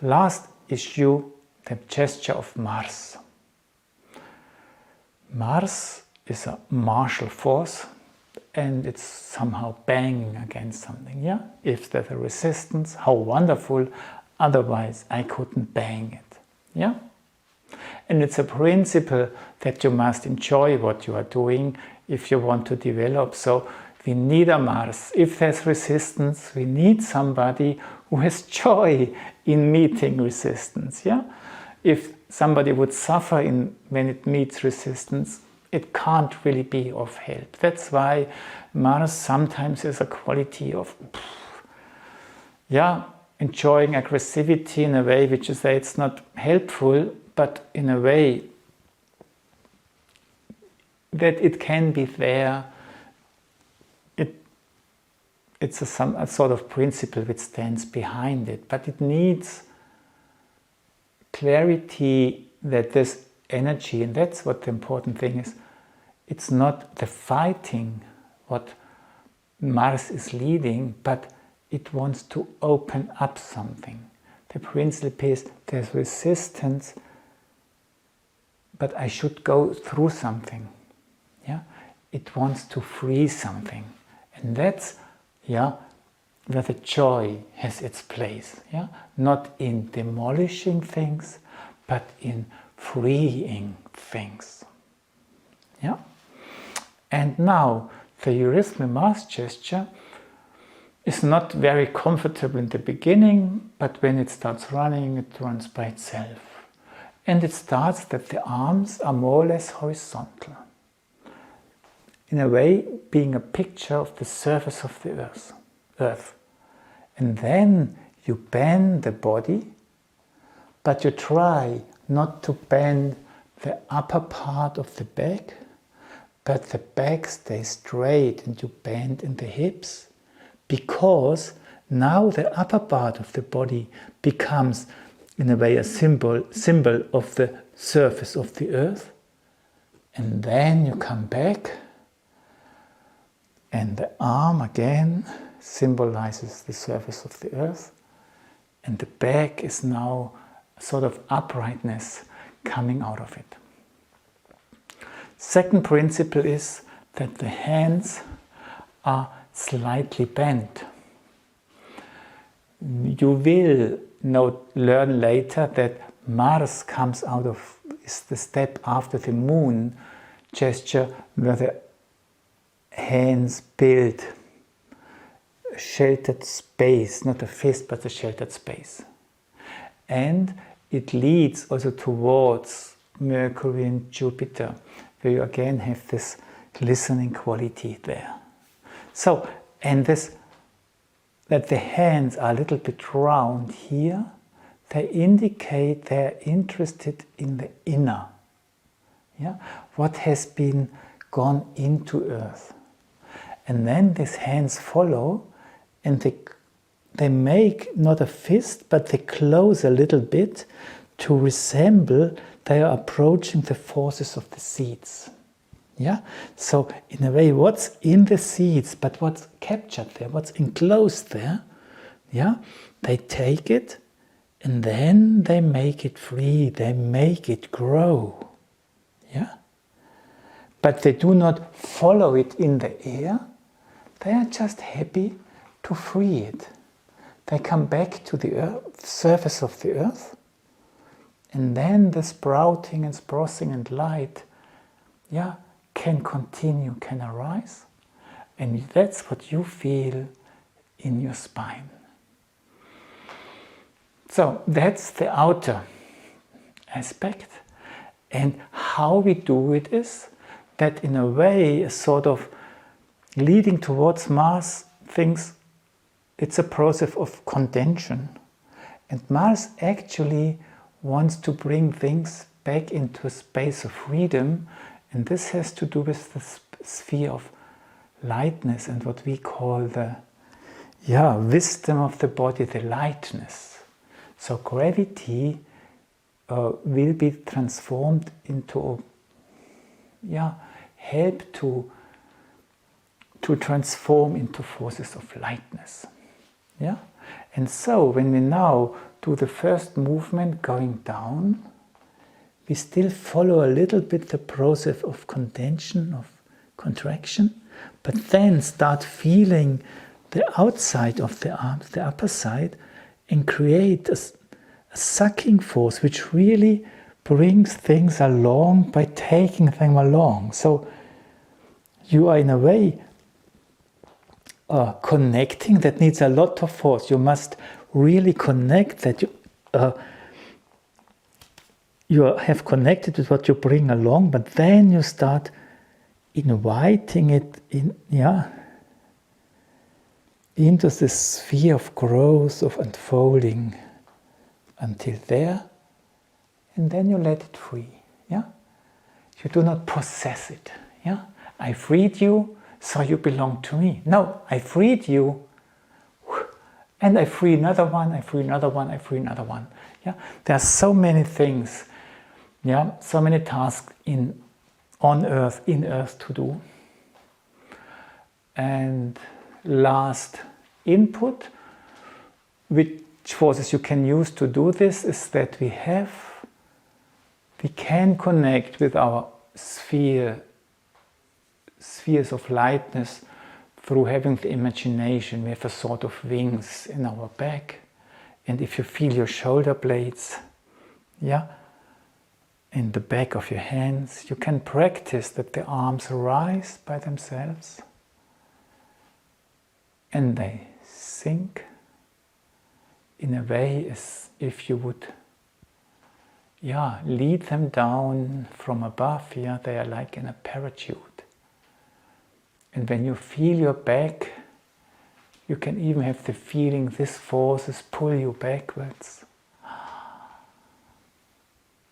Last issue, the gesture of Mars. Mars is a martial force and it's somehow banging against something, yeah? If there's a resistance, how wonderful, otherwise I couldn't bang it, yeah? And it's a principle that you must enjoy what you are doing if you want to develop. So we need a Mars. If there's resistance, we need somebody who has joy in meeting resistance, yeah? If somebody would suffer when it meets resistance, it can't really be of help. That's why Mars sometimes is a quality of, yeah, enjoying aggressivity in a way which you say it's not helpful, but in a way that it can be there. It's a sort of principle which stands behind it, but it needs clarity that this energy, and that's what the important thing is, it's not the fighting what Mars is leading, but it wants to open up something. The principle is there's resistance, but I should go through something. Yeah, it wants to free something, and that's, yeah, where the joy has its place. Yeah, not in demolishing things, but in freeing things. Yeah, and now the Eurythmy Mars gesture is not very comfortable in the beginning, but when it starts running, it runs by itself. And it starts that the arms are more or less horizontal, in a way being a picture of the surface of the earth. And then you bend the body, but you try not to bend the upper part of the back, but the back stays straight and you bend in the hips, because now the upper part of the body becomes in a way a symbol of the surface of the earth. And then you come back and the arm again symbolizes the surface of the earth, and the back is now a sort of uprightness coming out of it. Second principle is that the hands are slightly bent. You will learn later that Mars comes out of, is the step after the moon gesture, where the hands build a sheltered space, not a fist, but a sheltered space. And it leads also towards Mercury and Jupiter, where you again have this listening quality there. So, and this, that the hands are a little bit round here, they indicate they're interested in the inner. Yeah? What has been gone into earth. And then these hands follow, and they make not a fist, but they close a little bit to resemble they are approaching the forces of the seeds. Yeah? So in a way, what's in the seeds, but what's captured there, what's enclosed there, yeah? They take it and then they make it free, they make it grow. Yeah? But they do not follow it in the air, they are just happy to free it. They come back to the surface of the earth, and then the sprouting and sprossing and light, yeah, can continue, can arise. And that's what you feel in your spine. So that's the outer aspect. And how we do it is that in a way, a sort of leading towards Mars things, it's a process of contention. And Mars actually wants to bring things back into a space of freedom, and this has to do with the sphere of lightness and what we call the wisdom of the body, the lightness. So gravity will be transformed into help to transform into forces of lightness. Yeah? And so when we now do the first movement going down, we still follow a little bit the process of contention, of contraction, but then start feeling the outside of the arms, the upper side, and create a sucking force which really brings things along by taking them along. So you are in a way connecting. That needs a lot of force. You must really connect that you have connected with what you bring along, but then you start inviting it in, into this sphere of growth, of unfolding until there, and then you let it free. You do not possess it. I freed you, so you belong to me. No, I freed you, and I free another one, I free another one, I free another one. There are so many things, so many tasks on earth, in earth to do. And last input, which forces you can use to do this, is that we can connect with our spheres of lightness through having the imagination. We have a sort of wings in our back, and if you feel your shoulder blades, in the back of your hands, you can practice that the arms rise by themselves and they sink in a way as if you would lead them down from above. They are like in a parachute. And when you feel your back, you can even have the feeling these forces pull you backwards.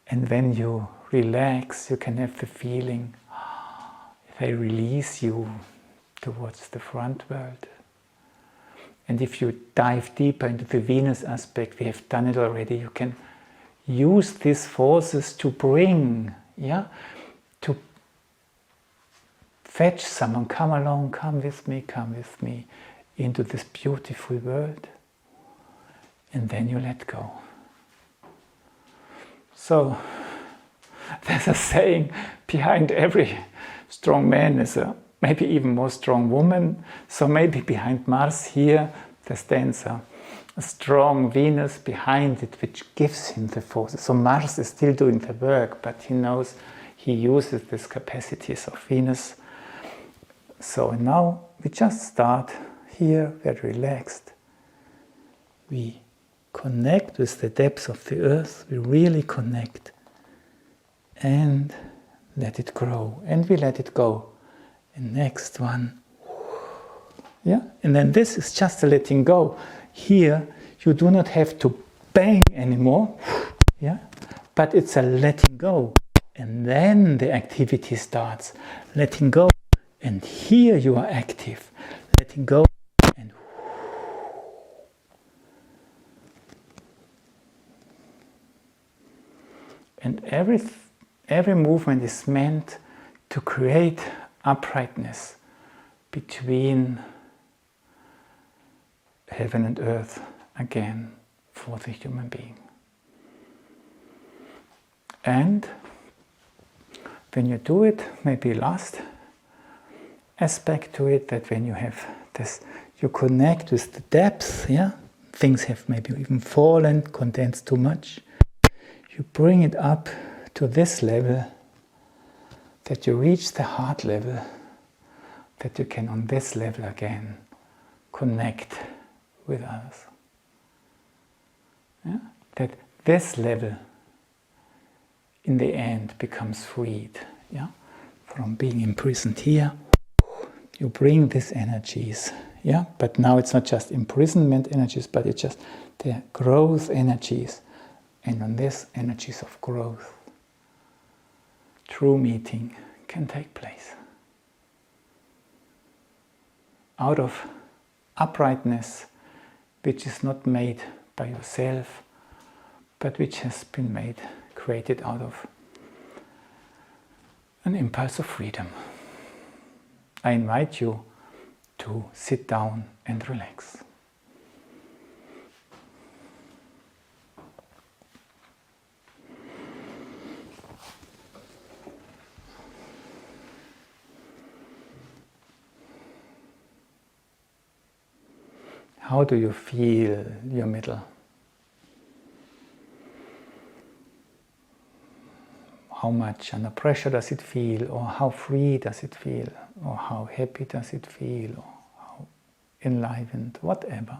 And when you relax, you can have the feeling they release you towards the front world. And if you dive deeper into the Venus aspect, we have done it already, you can use these forces to bring, to fetch someone, come along, come with me, into this beautiful world. And then you let go. So, there's a saying, behind every strong man is a maybe even more strong woman. So maybe behind Mars here, there stands a strong Venus behind it, which gives him the forces. So Mars is still doing the work, but he knows he uses these capacities of Venus. So now we just start here, very relaxed. We connect with the depths of the earth, we really connect and let it grow, and we let it go. And next one, and then this is just a letting go. Here you do not have to bang anymore, but it's a letting go, and then the activity starts. Letting go, and here you are active. Letting go, and every movement is meant to create uprightness between heaven and earth again for the human being. And when you do it, maybe last aspect to it, that when you have this, you connect with the depth, things have maybe even fallen, condensed too much. You bring it up to this level, that you reach the heart level, that you can on this level again connect with others. That this level in the end becomes freed from being imprisoned here. You bring these energies, but now it's not just imprisonment energies, but it's just the growth energies. And on this energies of growth, true meeting can take place. Out of uprightness, which is not made by yourself, but which has been created out of an impulse of freedom. I invite you to sit down and relax. How do you feel your middle? How much under pressure does it feel, or how free does it feel, or how happy does it feel, or how enlivened, whatever.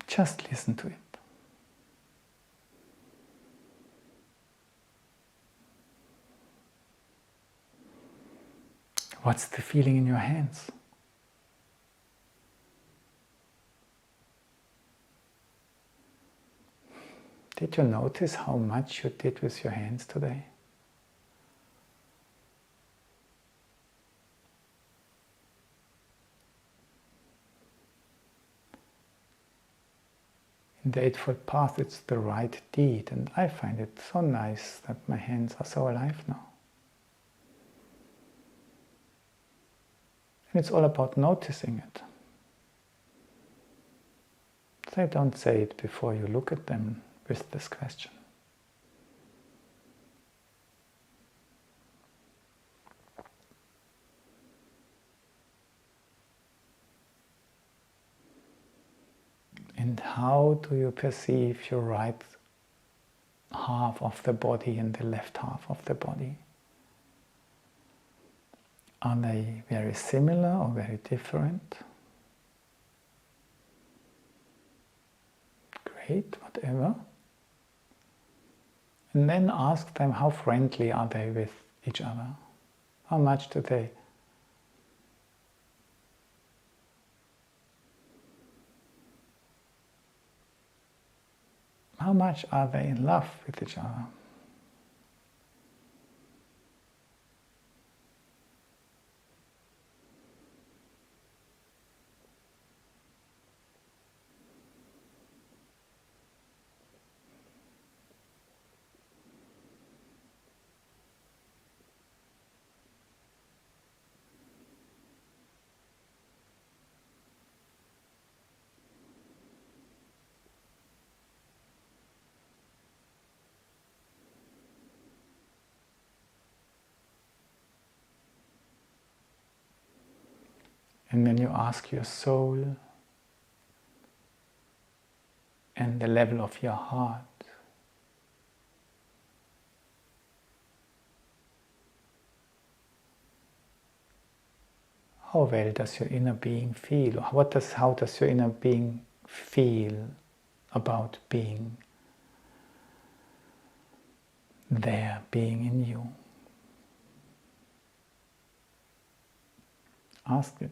Just listen to it. What's the feeling in your hands? Did you notice how much you did with your hands today? In the Eightfold Path, it's the right deed, and I find it so nice that my hands are so alive now. And it's all about noticing it. So don't say it before you look at them with this question. And how do you perceive your right half of the body and the left half of the body? Are they very similar or very different? Great, whatever. And then ask them, how friendly are they with each other? How much do they How much are they in love with each other? And when you ask your soul and the level of your heart, how well does your inner being feel? How does your inner being feel about being there, being in you? Ask it.